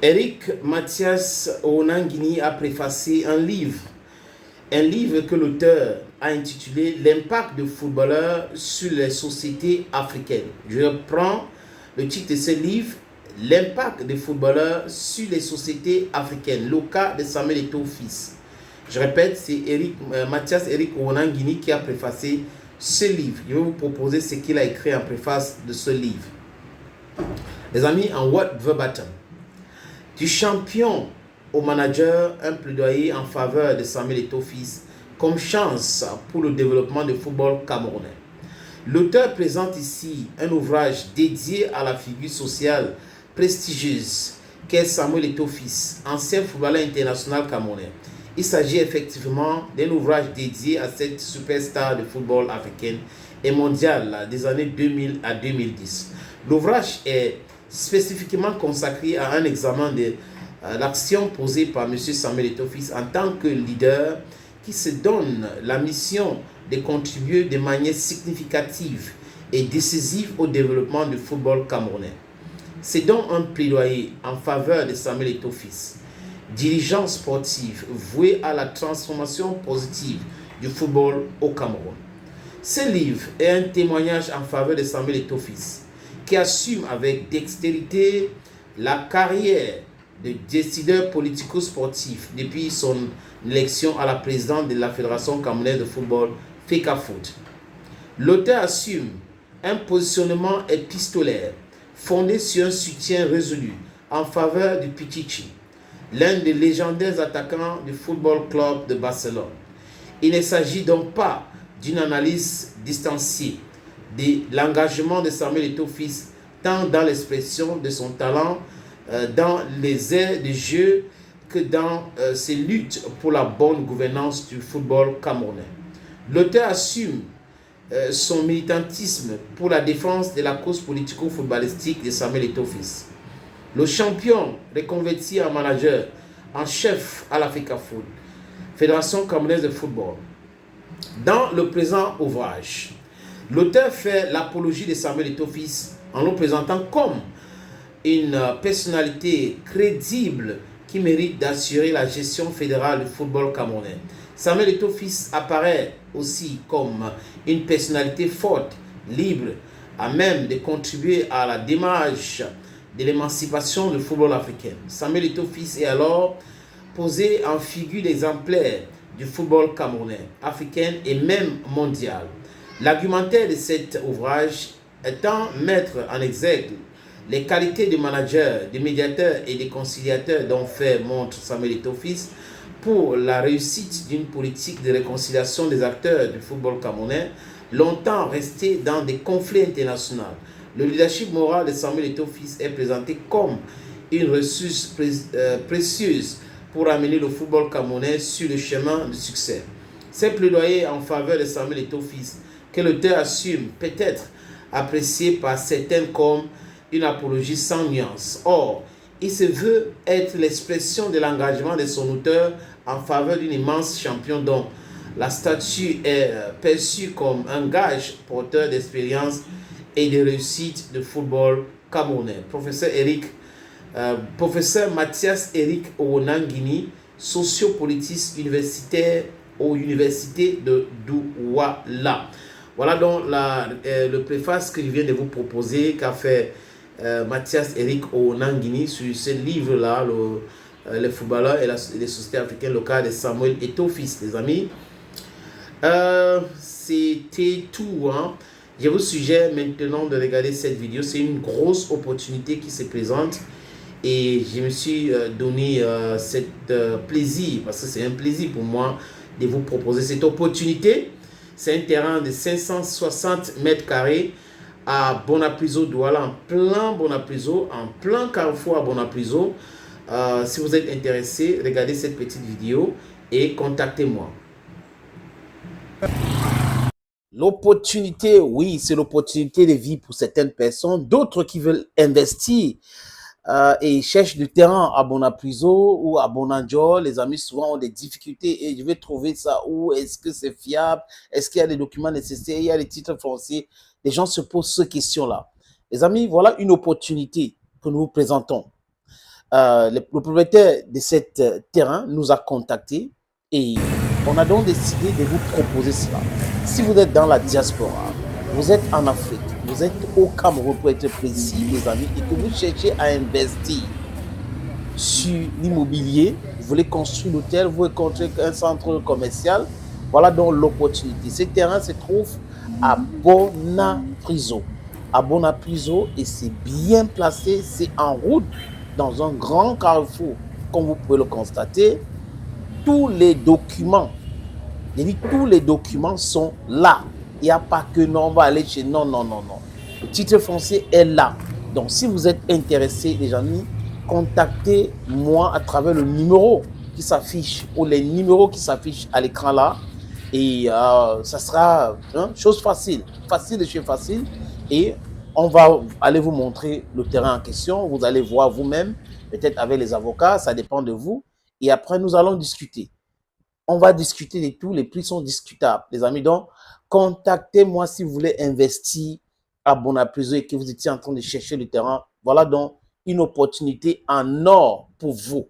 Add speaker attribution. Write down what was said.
Speaker 1: Eric Mathias Onangini a préfacé un livre que l'auteur a intitulé L'impact de footballeurs sur les sociétés africaines. Je reprends le titre de ce livre, L'impact des footballeurs sur les sociétés africaines, le cas de Samuel Eto'o fils. Je répète, c'est Mathias Eric Onangini qui a préfacé ce livre. Je vais vous proposer ce qu'il a écrit en préface de ce livre. Les amis, en word verbatim. Du champion au manager, un plaidoyer en faveur de Samuel Eto'o fils comme chance pour le développement du football camerounais. L'auteur présente ici un ouvrage dédié à la figure sociale prestigieuse qu'est Samuel Eto'o fils, ancien footballeur international camerounais. Il s'agit effectivement d'un ouvrage dédié à cette superstar de football africaine et mondial des années 2000 à 2010. L'ouvrage est spécifiquement consacré à un examen de l'action posée par M. Samuel Eto'o fils en tant que leader qui se donne la mission de contribuer de manière significative et décisive au développement du football camerounais. C'est donc un plaidoyer en faveur de Samuel Eto'o fils, dirigeant sportif voué à la transformation positive du football au Cameroun. Ce livre est un témoignage en faveur de Samuel Eto'o fils, qui assume avec dextérité la carrière de décideur politico-sportif depuis son élection à la présidence de la Fédération camerounaise de football, FECAFOOT. L'auteur assume un positionnement épistolaire fondé sur un soutien résolu en faveur du Pichichi, l'un des légendaires attaquants du Football Club de Barcelone. Il ne s'agit donc pas d'une analyse distanciée de l'engagement de Samuel Eto'o fils, tant dans l'expression de son talent, dans les airs de jeu, que dans ses luttes pour la bonne gouvernance du football camerounais. L'auteur assume son militantisme pour la défense de la cause politico-footballistique de Samuel Eto'o fils. Le champion reconverti en manager en chef à la FECAFOOT, Fédération camerounaise de football. Dans le présent ouvrage, l'auteur fait l'apologie de Samuel Eto'o fils en le présentant comme une personnalité crédible qui mérite d'assurer la gestion fédérale du football camerounais. Samuel Eto'o fils apparaît aussi comme une personnalité forte, libre, à même de contribuer à la démarche de l'émancipation du football africain. Samuel Eto'o fils est alors posé en figure exemplaire du football camerounais, africain et même mondial. L'argumentaire de cet ouvrage étant mettre en exergue les qualités de manager, de médiateur et de conciliateur dont fait montre Samuel Eto'o fils pour la réussite d'une politique de réconciliation des acteurs du football camerounais, longtemps resté dans des conflits internationaux. Le leadership moral de Samuel Eto'o fils est présenté comme une ressource précieuse pour amener le football camerounais sur le chemin du succès. Ces plaidoyers en faveur de Samuel Eto'o fils, que l'auteur assume peut-être apprécié par certains comme une apologie sans nuance. Or, il se veut être l'expression de l'engagement de son auteur en faveur d'un immense champion dont la statue est perçue comme un gage porteur d'expérience et de réussite de football camerounais. Professeur Mathias Eric Onangini, sociopolitiste universitaire aux universités de Douala. Voilà donc le préface que je viens de vous proposer qu'a fait Mathias Eric Onangini sur ce livre-là, les footballeurs et les sociétés africaines, le cas de Samuel Eto'o fils, les amis. C'était tout. Je vous suggère maintenant de regarder cette vidéo. C'est une grosse opportunité qui se présente. Et je me suis donné plaisir, parce que c'est un plaisir pour moi de vous proposer cette opportunité. C'est un terrain de 560 mètres carrés à Bonapriso, Douala, en plein Bonapriso, en plein carrefour à Bonapriso. Si vous êtes intéressé, regardez cette petite vidéo et contactez-moi. L'opportunité, oui, c'est l'opportunité de vie pour certaines personnes. D'autres qui veulent investir et cherchent du terrain à Bonapriso ou à Bonanjo. Les amis souvent ont des difficultés et je vais trouver ça où, est-ce que c'est fiable, est-ce qu'il y a les documents nécessaires, il y a les titres fonciers. Les gens se posent ces questions-là. Les amis, voilà une opportunité que nous vous présentons. le propriétaire de cet terrain nous a contactés et on a donc décidé de vous proposer cela. Si vous êtes dans la diaspora, vous êtes en Afrique, vous êtes au Cameroun pour être précis, les amis, et que vous cherchez à investir sur l'immobilier, vous voulez construire l'hôtel, vous voulez construire un centre commercial, voilà donc l'opportunité. Ce terrain se trouve à Bonapriso. À Bonapriso, et c'est bien placé, c'est en route dans un grand carrefour. Comme vous pouvez le constater, tous les documents, tous les documents sont là. Il n'y a pas que non, on va aller chez... Non, non, non, non. Le titre foncier est là. Donc, si vous êtes intéressés, les amis, contactez-moi à travers le numéro qui s'affiche ou les numéros qui s'affichent à l'écran là. Et ça sera chose facile, facile de chez facile. Et on va aller vous montrer le terrain en question. Vous allez voir vous-même, peut-être avec les avocats, ça dépend de vous. Et après, nous allons discuter. On va discuter de tout. Les prix sont discutables, les amis. Donc, contactez-moi si vous voulez investir à Bonapriso et que vous étiez en train de chercher le terrain. Voilà donc une opportunité en or pour vous.